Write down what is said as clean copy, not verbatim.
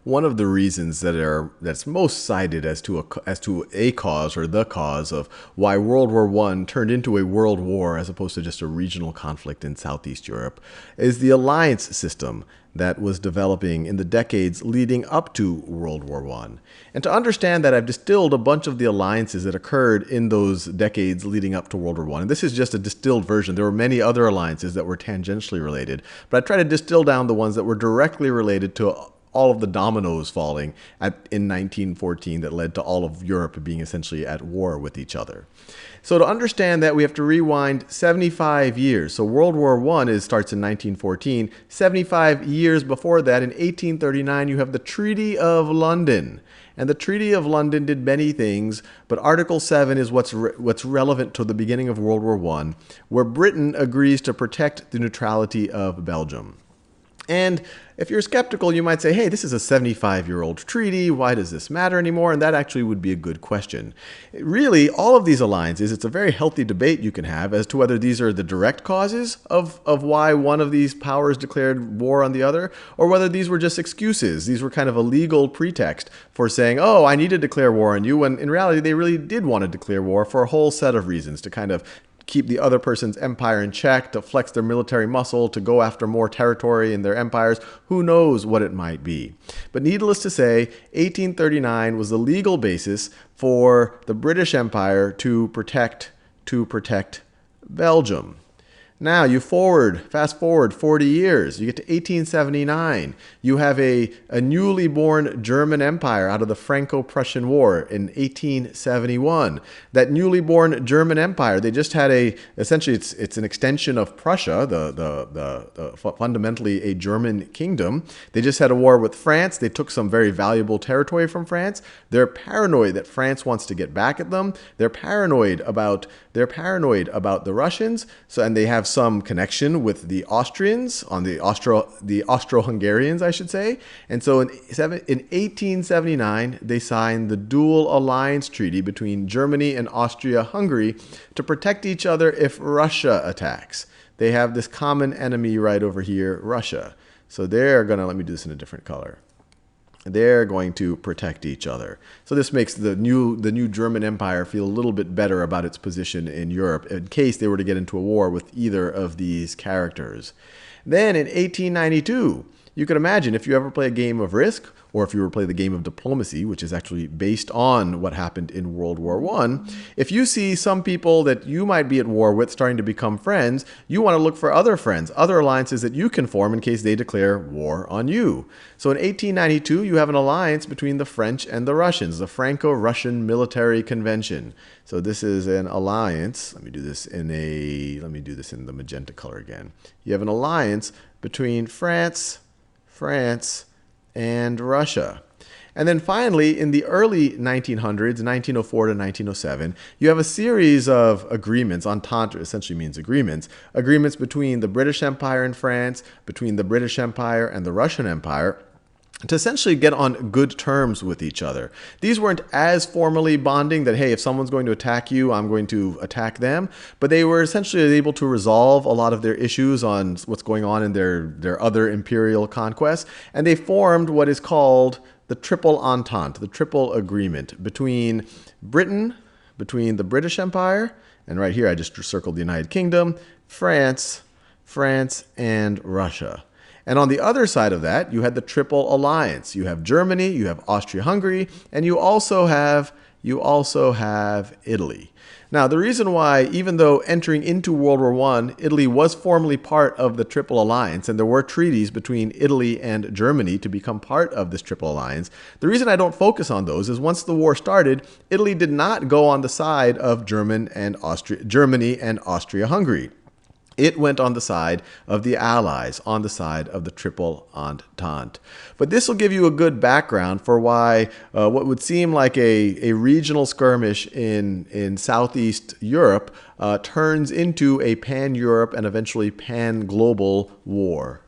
one of the reasons that's most cited as to a cause or the cause of why World War I turned into a world war as opposed to just a regional conflict in Southeast Europe is the alliance system that was developing in the decades leading up to World War I. And to understand that, I've distilled a bunch of the alliances that occurred in those decades leading up to World War I. And this is just a distilled version. There were many other alliances that were tangentially related, but I try to distill down the ones that were directly related to all of the dominoes falling in 1914 that led to all of Europe being essentially at war with each other. So to understand that, we have to rewind 75 years. So World War I starts in 1914. 75 years before that, in 1839, you have the Treaty of London. And the Treaty of London did many things, but Article 7 is what's relevant to the beginning of World War I, where Britain agrees to protect the neutrality of Belgium. And if you're skeptical, you might say, hey, this is a 75-year-old treaty. Why does this matter anymore? And that actually would be a good question. Really, all of these alliances, it's a very healthy debate you can have as to whether these are the direct causes of why one of these powers declared war on the other, or whether these were just excuses. These were kind of a legal pretext for saying, oh, I need to declare war on you, when in reality, they really did want to declare war for a whole set of reasons, to kind of keep the other person's empire in check, to flex their military muscle, to go after more territory in their empires. Who knows what it might be? But needless to say, 1839 was the legal basis for the British Empire to protect Belgium. Now you fast forward 40 years, you get to 1879. You have a newly born German empire out of the Franco-Prussian War in 1871. That newly born German empire, they just had essentially it's an extension of Prussia, the fundamentally a German kingdom. They just had a war with France. They took some very valuable territory from France. They're paranoid that France wants to get back at them. They're paranoid about the Russians. And they have some connection with the Austrians, the Austro-Hungarians, I should say. And so in 1879, they signed the Dual Alliance Treaty between Germany and Austria-Hungary to protect each other if Russia attacks. They have this common enemy right over here, Russia. So they're going to, let me do this in a different color. They're going to protect each other. So this makes the new German Empire feel a little bit better about its position in Europe in case they were to get into a war with either of these characters. Then in 1892, you can imagine if you ever play a game of Risk, or if you ever play the game of Diplomacy, which is actually based on what happened in World War I, if you see some people that you might be at war with starting to become friends, you want to look for other friends, other alliances that you can form in case they declare war on you. So in 1892, you have an alliance between the French and the Russians, the Franco-Russian Military Convention. So this is an alliance. Let me do this in the magenta color again. You have an alliance between France, and Russia. And then finally, in the early 1900s, 1904 to 1907, you have a series of agreements. Entente essentially means agreements between the British Empire and France, between the British Empire and the Russian Empire, to essentially get on good terms with each other. These weren't as formally bonding that, hey, if someone's going to attack you, I'm going to attack them. But they were essentially able to resolve a lot of their issues on what's going on in their other imperial conquests. And they formed what is called the Triple Entente, the Triple Agreement between Britain, between the British Empire, and right here I just circled the United Kingdom, France, and Russia. And on the other side of that, you had the Triple Alliance. You have Germany, you have Austria-Hungary, and you also have Italy. Now, the reason why, even though entering into World War I, Italy was formally part of the Triple Alliance, and there were treaties between Italy and Germany to become part of this Triple Alliance, the reason I don't focus on those is once the war started, Italy did not go on the side of Germany and Austria-Hungary. It went on the side of the Allies, on the side of the Triple Entente. But this will give you a good background for why what would seem like a regional skirmish in Southeast Europe turns into a pan-Europe and eventually pan-global war.